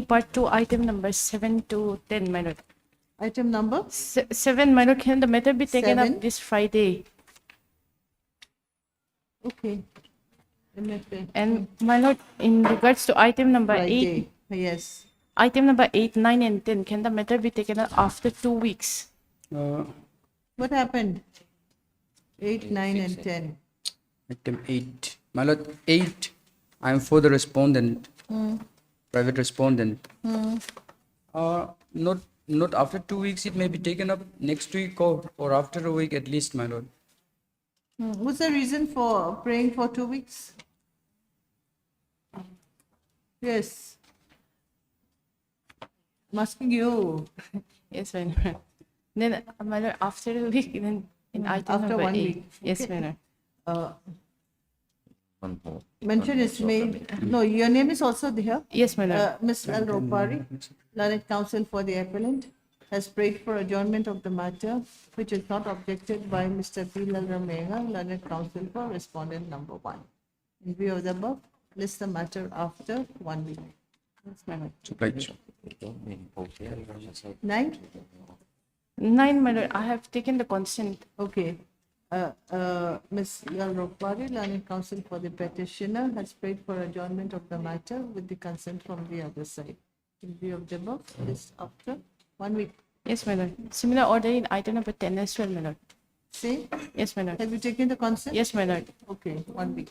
part 2, item number 7 to 10, my lord. Item number 7, my lord, can the matter be taken 7. up this Friday? Okay. MFA. And my lord, in regards to item number 8, Friday. Yes. item number 8, 9, and 10, can the matter be taken up after 2 weeks? What happened? 8, 9, and 10. Item 8. My lord, 8. I am for the respondent, private respondent. Not after 2 weeks. It may be taken up next week or after a week at least, my lord. What's the reason for praying for 2 weeks? Yes. I'm asking you. Yes, my lord. Then, my lord, after a week, then in item After number 1 8. week. Yes, Okay. my lord. Mention is made. No, your name is also there. Yes, my lord. Ms. Al Ropari, learned counsel for the appellant, has prayed for adjournment of the matter, which is not objected by Mr. P. Lalramega, learned counsel for respondent number 1. In view of the above, list the matter after 1 week. Yes, my lord. Right. 9? 9, my lord, I have taken the consent. Okay. Ms. Al Ropari, learned counsel for the petitioner, has prayed for adjournment of the matter with the consent from the other side. In view of the above, list after 1 week. Yes, my lord. Similar order in item number 10 as well, my lord. See? Yes, my lord. Have you taken the consent? Yes, my lord. Okay, 1 week.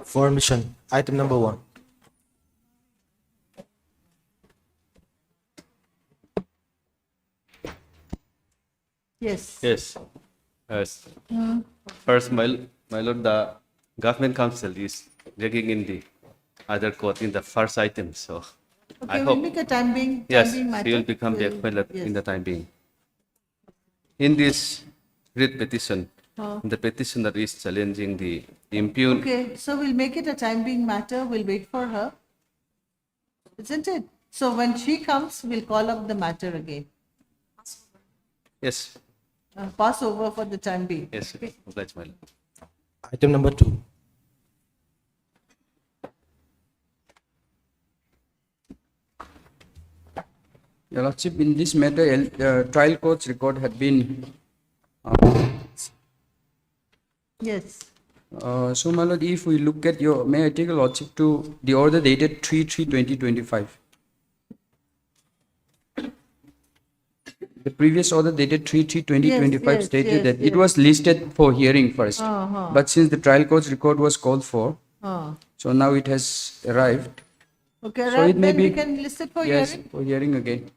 Formation. Item number 1. Yes. Yes. Yes. First, my lord, the government council is dragging in the other court in the first item. So Okay, I we'll hope, make a time being yes, matter. he will become the We'll- appellate yes. in the time being. In this writ petition, the petitioner is challenging the impugned. Okay, so we'll make it a time being matter. We'll wait for her. Isn't it? So when she comes, we'll call up the matter again. Yes, Pass over for the time being. yes, obliged, my lord. Item number 2. Your Lordship, in this matter, trial court's record had been. Yes. So, my lord, if we look at your, may I take your Lordship to the order dated 3/3/2025? The previous order dated 3/3/2025 Yes, stated yes, that yes. it was listed for hearing first. But since the trial court's record was called for, so now it has arrived. Okay, So right, it may then we be- can list it for Yes, hearing. for hearing again.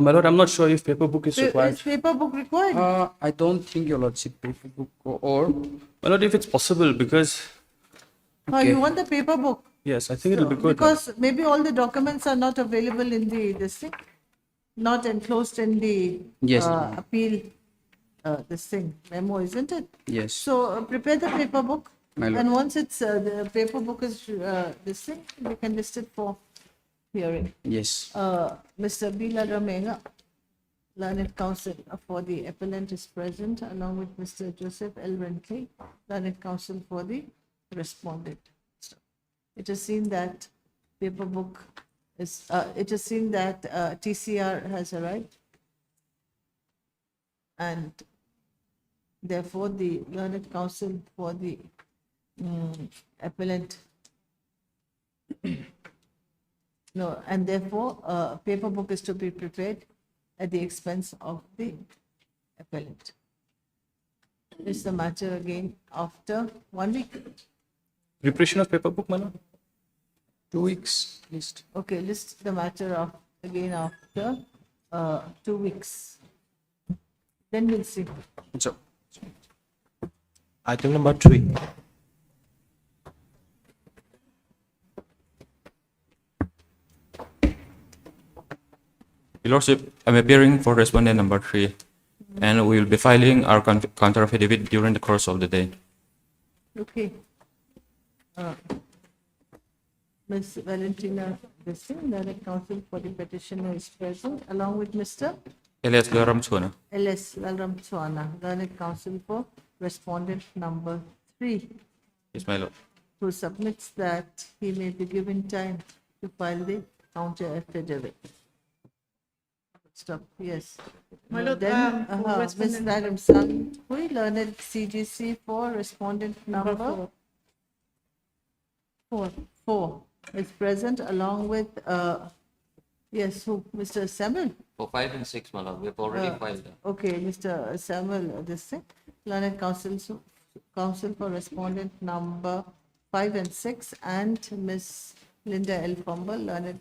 My lord, I'm not sure if paper book is required. Is paper book required? I don't think your Lordship paper book or My lord, if it's possible, because Oh, you want the paper book? yes, I think it'll be good. Because maybe all the documents are not available in the this thing, not enclosed in the Yes. appeal this thing memo, isn't it? yes, So prepare the paper book, My lord. and once it's the paper book is this thing, we can list it for hearing. yes. Mr. B. Ladramega, learned counsel for the appellant is present, along with Mr. Joseph L. Rentley, learned counsel for the respondent. It is seen that paper book is, it is seen that TCR has arrived. And therefore, the learned counsel for the appellant, no, and therefore, paper book is to be prepared at the expense of the appellant. Is the matter again after 1 week? Preparation of paper book, my lord? 2 weeks list. Okay, list the matter of again after 2 weeks. Then we'll see. So, Item number 3. Your Lordship, I'm appearing for respondent number 3, and we will be filing our counter affidavit during the course of the day. Okay. Ms. Valentina Bessin, learned counsel for the petitioner is present, along with Mr. Elias Garam Suna. L.S. Lalram Swana, learned counsel for respondent number 3. Yes, my lord. who submits that he may be given time to file the counter affidavit. Stop, yes. My lord, Then, for Ms. respondent Madam Sangui, learned CGC for respondent number four. four is present along with, yes, who, Mr. Samuel? For 5 and 6, my lord, we have already filed them. Okay, Mr. Samuel, this thing, learned counsel for respondent number 5 and 6, and Miss Linda L. Fumble, learned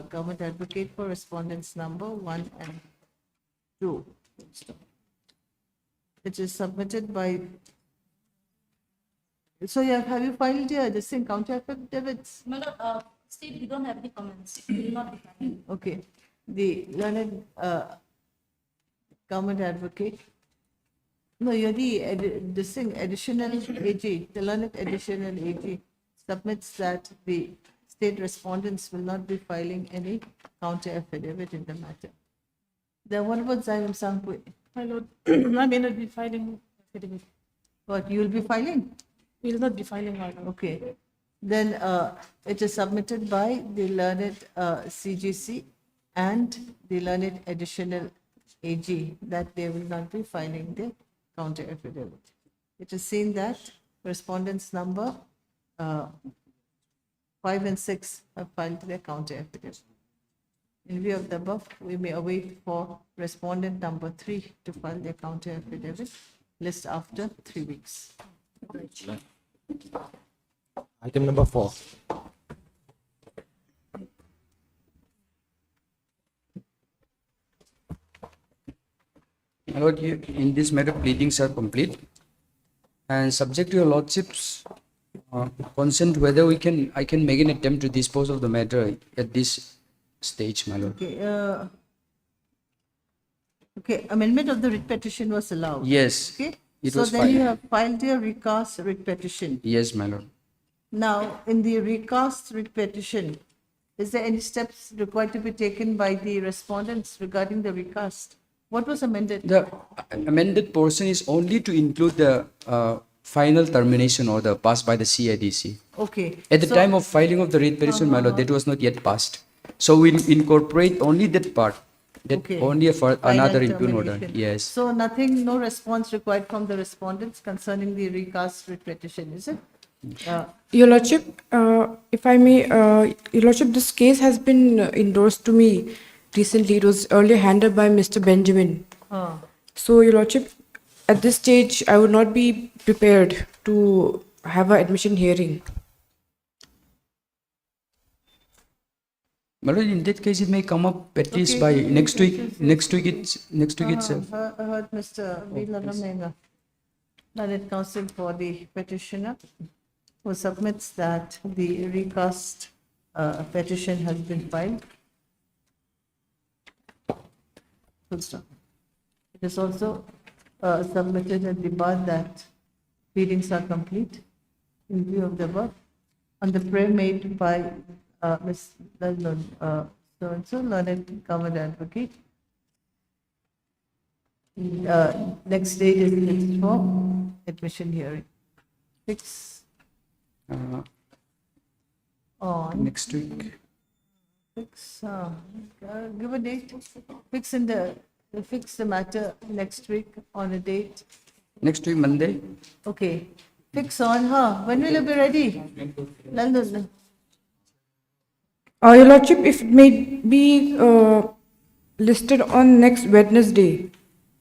government advocate for respondents number 1 and 2. It is submitted by, so have you filed your this thing, counter affidavits? My lord, still we don't have any comments. We will not be filing. Okay, the learned government advocate. No, you're the this thing, additional AG, the learned additional AG submits that the state respondents will not be filing any counter affidavit in the matter. Then what about Zaim Sangpui? My lord, I may not be filing affidavit. What, you will be filing? We will not be filing, my lord. Okay. Then it is submitted by the learned CGC and the learned additional AG that they will not be filing the counter affidavit. It is seen that respondents number 5 and 6 have filed their counter affidavit. In view of the above, we may await for respondent number 3 to file their counter affidavit list after 3 weeks. Item number 4. My lord, in this matter, pleadings are complete. And subject to your lordship's consent, whether I can make an attempt to dispose of the matter at this stage, my lord. Okay, okay, amendment of the writ petition was allowed. Yes, Okay, it so was then you filed. have filed your recast writ petition. Yes, my lord. Now, in the recast writ petition, is there any steps required to be taken by the respondents regarding the recast? What was amended? The amended portion is only to include the final termination order passed by the CIDC. Okay. At the so- time of filing of the writ petition, my lord, that was not yet passed. So we'll incorporate only that part, that Okay. only for Final another impugn order. termination. Yes. So nothing, no response required from the respondents concerning the recast writ petition, is it? Your Lordship, if I may, Your Lordship, this case has been endorsed to me recently. It was earlier handled by Mr. Benjamin. So, Your Lordship, at this stage, I would not be prepared to have an admission hearing. My lord, in that case, it may come up at least Okay, by okay, next okay, week. Next week itself. I heard Mr. Veela Ramenga, learned counsel for the petitioner, who submits that the recast petition has been filed. Full stop. It is also submitted at the bar that pleadings are complete in view of the above. On the prayer made by Ms. Lalun, so-and-so, learned government advocate. Next date is fixed for admission hearing. Fix on, Next week. fix, give a date, fix the matter next week on a date. Next week, Monday. Okay, fix on her. When will you be ready? London. Your Lordship, if it may be listed on next Wednesday.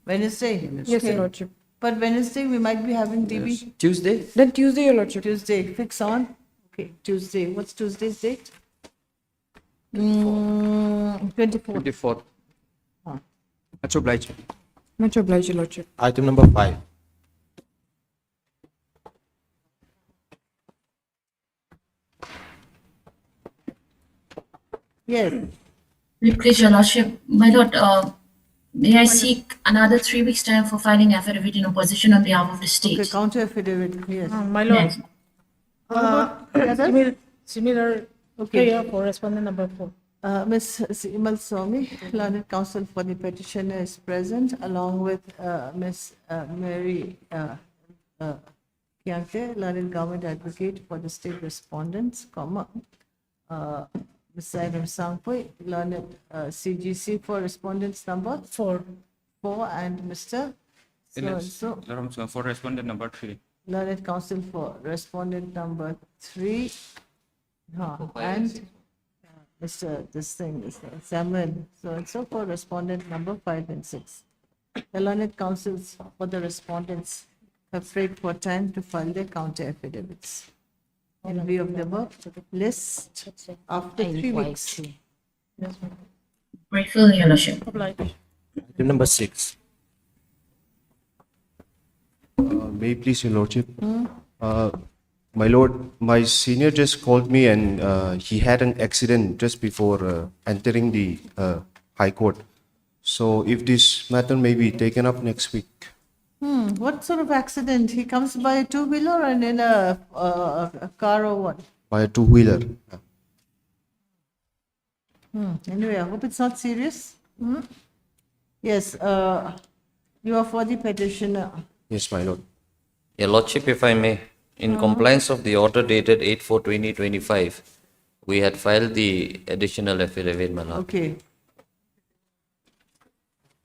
Wednesday? Yes, Okay. Your Lordship. But Wednesday, we might be having DB. Tuesday. Then Tuesday, Your Lordship. Tuesday, fix on. Okay, Tuesday. What's Tuesday's date? 24. 24th. Much obliged. Much obliged, Your Lordship. Item number 5. Yes. Please, Your Lordship. My lord, may I seek another 3 weeks' time for filing affidavit in opposition on behalf of the Okay, state? counter affidavit, yes. My lord, Yes. similar prayer for respondent number 4. Ms. Simal Swami, learned counsel for the petitioner is present along with Ms. Mary Kyante, learned government advocate for the state respondents, comma, Mr. Adam Sangpui, learned CGC for respondents number 4, and Mr. So, For respondent number 3. learned counsel for respondent number 3, and Mr. Samuel, so for respondent number 5 and 6. The learned counsels for the respondents have prayed for time to file their counter affidavits. In view of the above list, after 3 weeks. Grateful, Your Lordship. Item number 6. May it please your lordship. My lord, my senior just called me and he had an accident just before entering the High Court. So if this matter may be taken up next week. What sort of accident? He comes by a two-wheeler and in a car or what? By a two-wheeler. Anyway, I hope it's not serious. Yes, you are for the petitioner. Yes, my lord. Your Lordship, if I may, in compliance of the order dated 8/4/2025, we had filed the additional affidavit, my lord. Okay.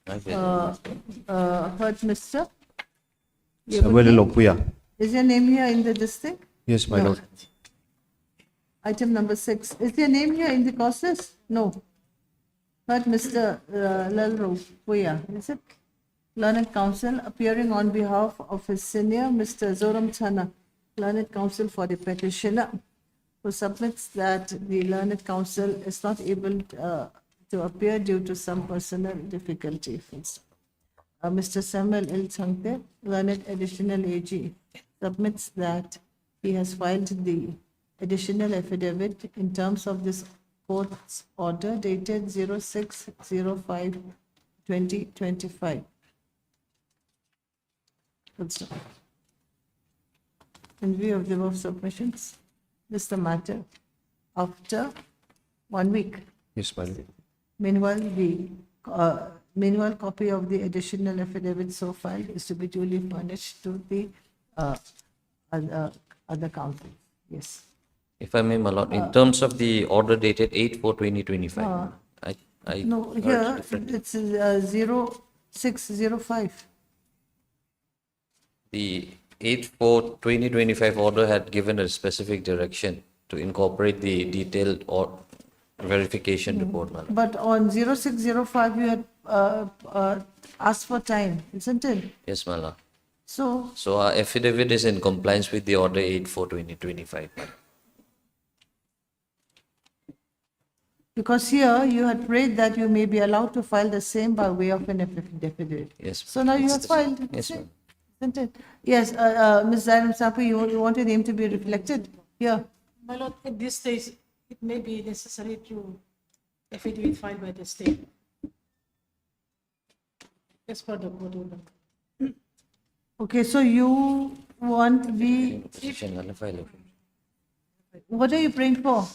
Heard, Mr. Samuel Lopuya. Is your name here in the district? Yes, my lord. Item number 6. Is your name here in the causes? No. Heard, Mr. Lalro Puya. Is it? Learned counsel appearing on behalf of his senior, Mr. Zoram Chana, learned counsel for the petitioner, who submits that the learned counsel is not able to appear due to some personal difficulty. Mr. Samuel L. Changte, learned additional AG, submits that he has filed the additional affidavit in terms of this court's order dated 06/05/2025. In view of the above submissions, this is the matter after 1 week. Yes, my lord. Meanwhile, copy of the additional affidavit so filed is to be duly furnished to the other counsel. Yes. If I may, my lord, in terms of the order dated 8/4/2025, I No, heard here differently. it's 06/05. The 8/4/2025 order had given a specific direction to incorporate the detailed or verification report, my lord. But on 06/05, you had asked for time, isn't it? Yes, my lord. So, So our affidavit is in compliance with the order 8/4/2025. because here you had prayed that you may be allowed to file the same by way of an affidavit. Yes. So now you it's have the- filed, Yes, isn't ma'am. isn't it? Yes, Ms. Zainab Sapu, you want your name to be reflected here? My lord, at this stage, it may be necessary to affidavit filed by the state. As per the court order. Okay, so you want the, Position, I'll file it. what are you praying for?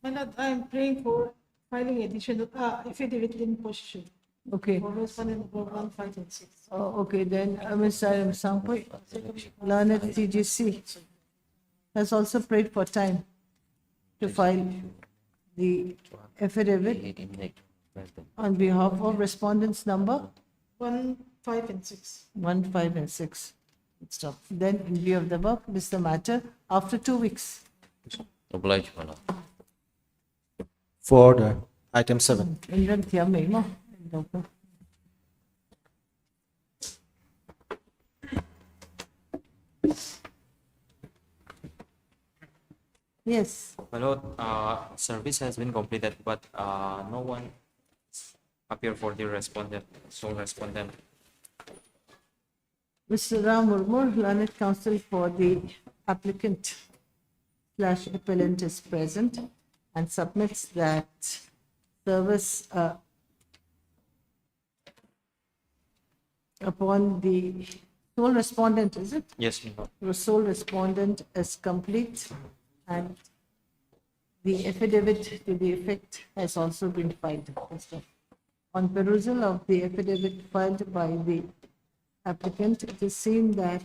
My lord, I am praying for filing additional affidavit in position Okay, for respondent number 1, 5, and 6. okay, then Ms. Zainab Sapu, learned TGC, has also prayed for time to file the affidavit on behalf of respondents number 1, 5, and 6. 1, 5, and 6. Stop. Then, in view of the above, this is the matter after 2 weeks. Obliged, my lord. For order. Item 7. Indran Thia Mei mo. Yes, My lord, service has been completed, but no one appeared for the respondent, sole respondent. Mr. Ram Murmur, learned counsel for the applicant slash appellant is present and submits that service upon the sole respondent, is it? Yes, my lord. The sole respondent is complete and the affidavit to the effect has also been filed. On perusal of the affidavit filed by the applicant, it is seen that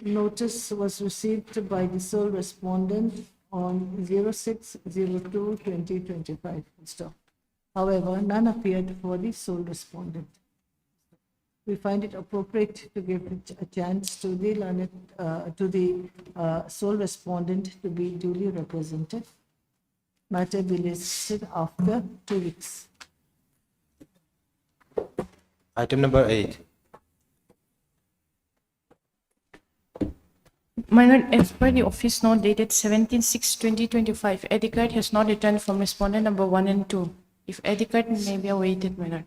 notice was received by the sole respondent on 06/02/2025. Stop. However, none appeared for the sole respondent. We find it appropriate to give a chance to the sole respondent to be duly represented. Matter be listed after 2 weeks. Item number 8. My lord, as per the office note dated 17/6/2025, ID card has not returned from respondent number 1 and 2. If ID card may be awaited, my lord.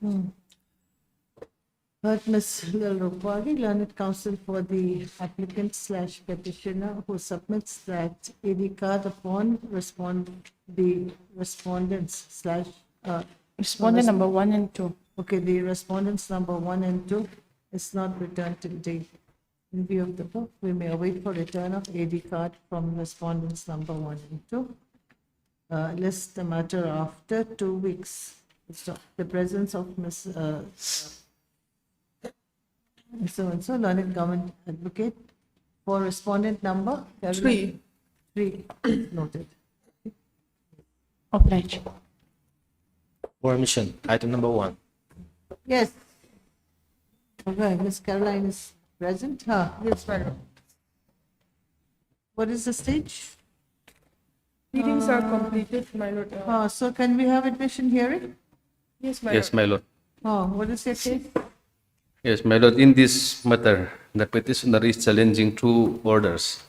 Heard Ms. Lal Rupari, learned counsel for the applicant slash petitioner who submits that AD card upon the respondents slash, Respondent number 1 and 2. okay, the respondents number 1 and 2 is not returned till date. In view of the above, we may await for return of AD card from respondents number 1 and 2. List the matter after 2 weeks. So the presence of so-and-so, learned government advocate for respondent number? 3. 3, noted. Obliged. For admission, item number 1. Yes. Okay, Ms. Caroline is present. Yes, madam. What is the stage? Meetings are completed, my lord. So can we have admission hearing? Yes, my Yes, my lord. What is your case? Yes, my lord. In this matter, the petitioner is challenging two orders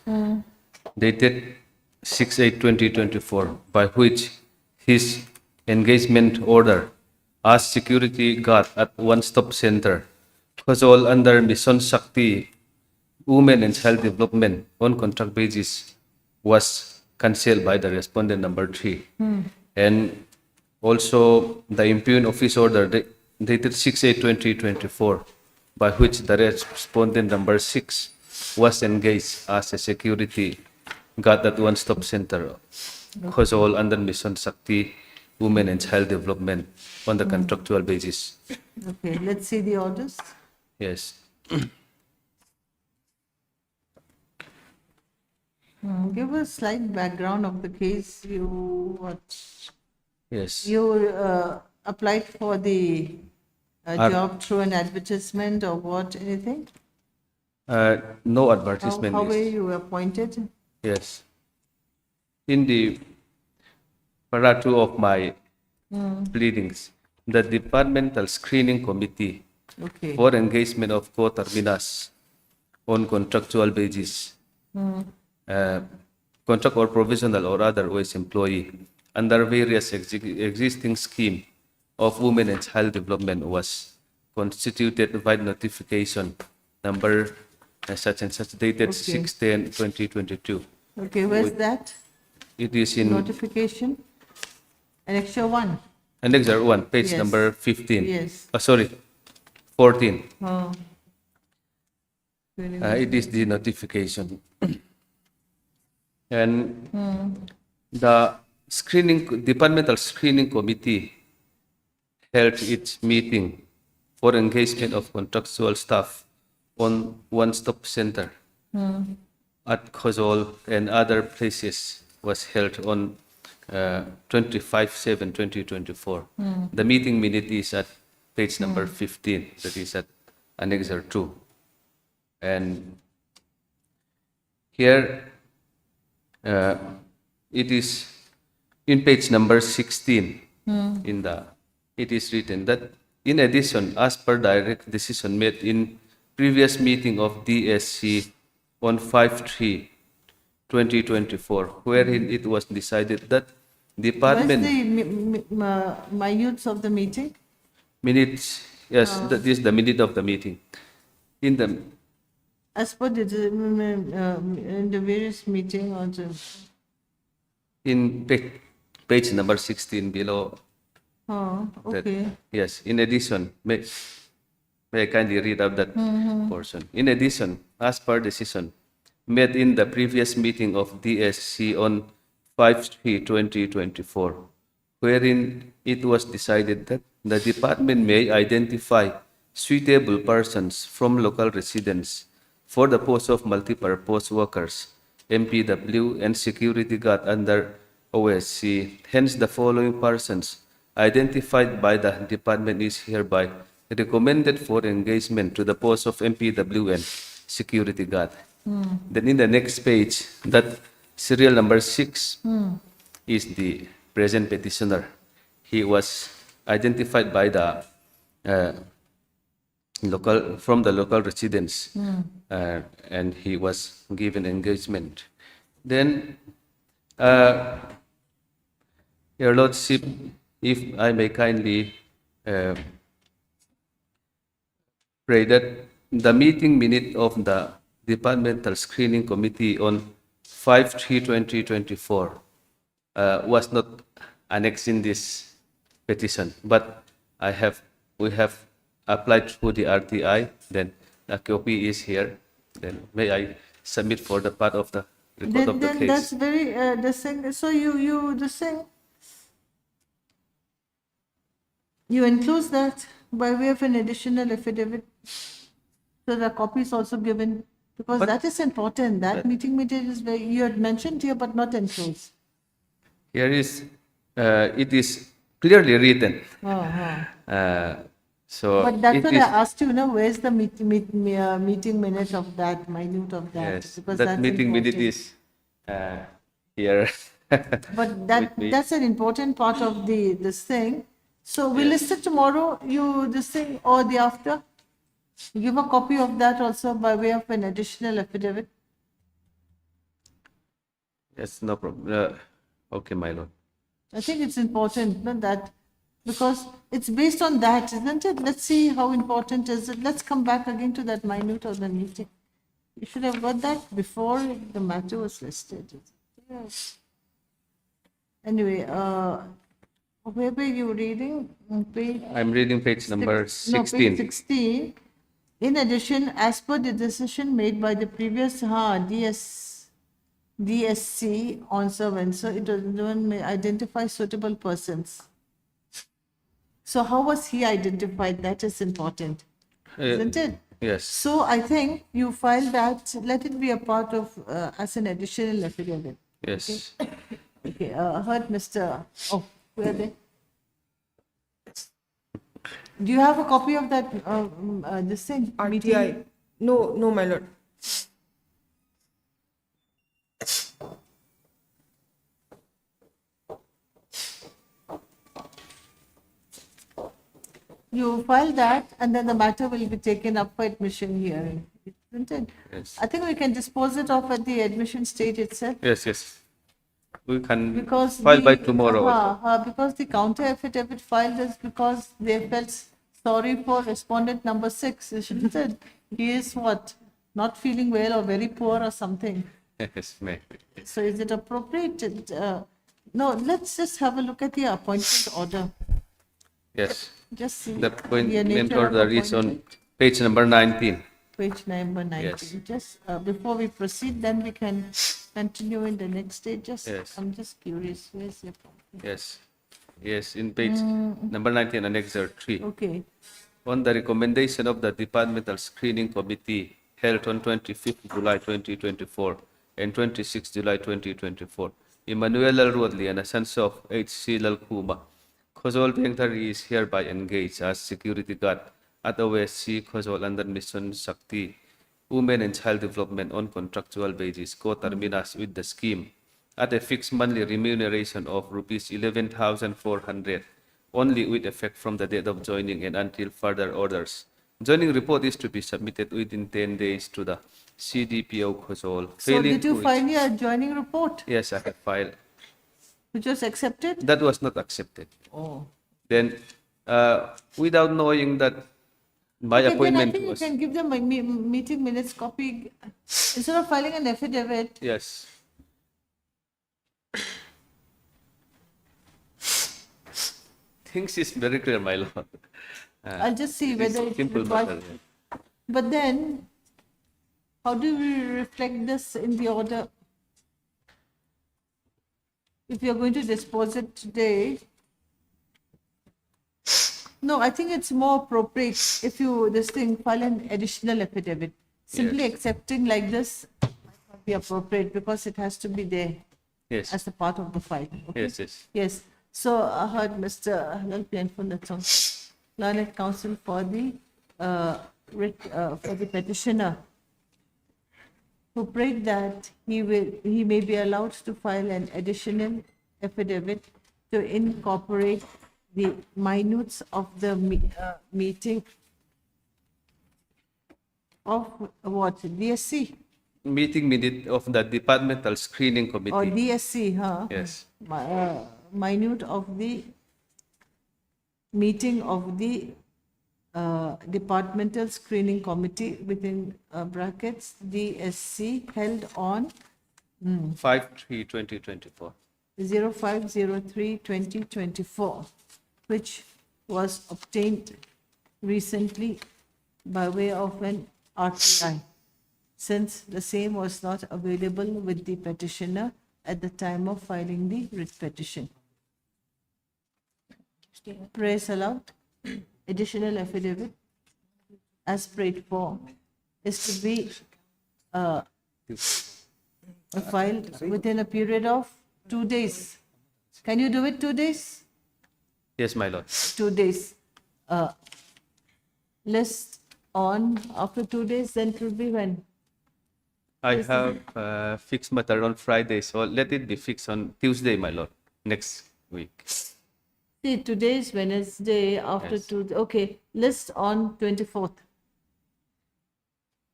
dated 6/8/2024, by which his engagement order as security guard at One Stop Center was all under Mission Shakti Women and Child Development on contract basis was cancelled by the respondent number 3. And also the impugned office order dated 6/8/2024, by which the respondent number 6 was engaged as a security guard at One Stop Center was all under Mission Shakti Women and Child Development on the contractual basis. Okay, let's see the orders. Yes. Give a slight background of the case. Yes. You applied for the Ad- job through an advertisement or what, anything? No advertisement. How were is- you appointed? Yes. In the para 2 of my pleadings, the Departmental Screening Committee Okay. for engagement of co-terminus on contractual basis, contract or provisional or otherwise employee under various existing scheme of women and child development was constituted by notification number such and such dated Okay. 6/10/2022. Okay, where's that? It is in Notification? Annexure 1? Annexure 1, page Yes. number 15. Yes. Sorry, 14. Oh. It is the notification. And the Departmental Screening Committee held its meeting for engagement of contractual staff on One Stop Center at Khozol and other places was held on 25/7/2024. The meeting minute is at page number 15, that is at Annexure 2. And here it is in page number 16 it is written that in addition, as per direct decision made in previous meeting of DSC on 5/3/2024, wherein it was decided that Where's department the minutes of the meeting? minutes, yes, that is the minute of the meeting. In the As per the, in the various meeting also. in page number 16 below. That- Okay. Yes, in addition, may I kindly read out that portion. In addition, as per decision made in the previous meeting of DSC on 5/3/2024, wherein it was decided that the department may identify suitable persons from local residents for the post of multi-purpose workers, MPW, and security guard under OSC. Hence, the following persons identified by the department is hereby recommended for engagement to the post of MPW and security guard. Then in the next page, that serial number 6 is the present petitioner. He was identified by the from the local residents, and he was given engagement. Then, Your Lordship, if I may kindly pray that the meeting minute of the Departmental Screening Committee on 5/3/2024 was not annexed in this petition, but we have applied through the RTI, then a copy is here. Then may I submit for the part of the report of the Then case? that's very, the thing, so you include that by way of an additional affidavit, so the copy is also given, because that is important, that meeting minute is very, you had mentioned here but not enclosed. Here is, it is clearly written. So But that's it what I is, asked you, where's the meeting minute of that, minute of that? yes, Because that that's meeting minute important. is here. But with me. that's an important part of this thing. So we'll list it tomorrow, this thing, or the after? Give a copy of that also by way of an additional affidavit. Yes, no problem. Okay, my lord. I think it's important, that, because it's based on that, isn't it? Let's see how important is it. Let's come back again to that minute of the meeting. You should have got that before the matter was listed. Yes. Anyway, where were you reading? On page I'm reading page number No, 16. page 16. In addition, as per the decision made by the previous DSC on servants, so it may identify suitable persons. So how was he identified? That is important, isn't it? Yes. So I think you file that, let it be a part of, as an additional affidavit. Yes. Okay, heard Mr. Oh, where are they? Do you have a copy of that, this thing? meeting? RTI. No, my lord. You file that, and then the matter will be taken up for admission hearing, isn't it? Yes. I think we can dispose it off at the admission stage itself. Yes, yes. We can Because file by tomorrow. because the counter affidavit filed is because they felt sorry for respondent number 6, isn't it? He is what? Not feeling well or very poor or something. Yes, maybe. So is it appropriate? No, let's just have a look at the appointment order. Yes. Just see. The appointment nature of order is on appointment. page number 19. Page number 19. Yes. Just before we proceed, then we can continue in the next stage. Yes. I'm just curious. Where's your appointment? Yes. Yes, in page number 19, Annexure 3. Okay. On the recommendation of the Departmental Screening Committee held on 25th July 2024 and 26th July 2024, Emmanuel Rodley and a son of H.C. Lalkuma, Khozol Bengtari is hereby engaged as security guard at OSC Khozol under Mission Shakti, Women and Child Development on contractual basis, co-terminus with the scheme at a fixed monthly remuneration of rupees 11,400 only with effect from the date of joining and until further orders. Joining report is to be submitted within 10 days to the CDPO Khozol. So Failing did you which- file your joining report, Yes, I have filed. which was accepted? That was not accepted. Oh. Then, without knowing that my Okay, then I appointment think you was, can give them a meeting minutes copy instead of filing an affidavit. yes. Things is very clear, my lord. I'll just see It is whether it's simple required. matter. But then, how do we reflect this in the order? If you're going to dispose it today, no, I think it's more appropriate if you, this thing, file an additional affidavit. Simply Yes. accepting like this might not be appropriate because it has to be there Yes. as a part of the file. Okay? Yes, yes. Yes. So I heard Mr. Halal Pianfundathong, learned counsel for the for the petitioner, who prayed that he may be allowed to file an additional affidavit to incorporate the minutes of the meeting of what, DSC Meeting minute of the Departmental Screening or Committee. DSC, huh? Yes. Minute of the meeting of the Departmental Screening Committee within brackets DSC held on 5/3/2024. 05/03/2024, which was obtained recently by way of an RTI, since the same was not available with the petitioner at the time of filing the writ petition. Prayers aloud. Additional affidavit as prayed for is to be filed within a period of 2 days. Can you do it 2 days? Yes, my lord. 2 days. List on after 2 days, then it will be when? I have fixed matter on Friday, so let it be fixed on Tuesday, my lord, next week. See, today is Wednesday, after Yes. 2, okay, list on 24th.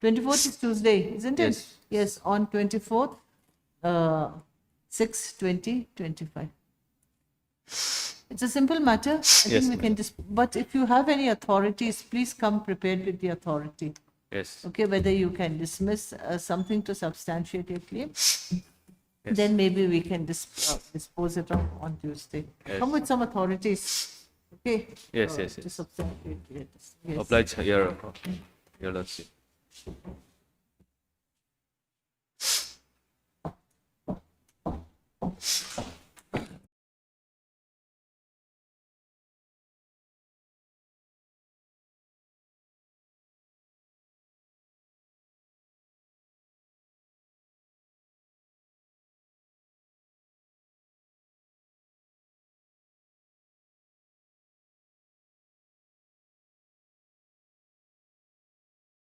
24th is Tuesday, isn't it? Yes. Yes, on 24th, 6/20/25. It's a simple matter. I Yes, think we ma'am. can just, but if you have any authorities, please come prepared with the authority. Yes. Okay, whether you can dismiss something to substantiate your claim, Yes. then maybe we can dispose it on Tuesday. Yes. Come with some authorities, okay? Yes, yes, To yes. substantiate, yes. Oblige, your lordship.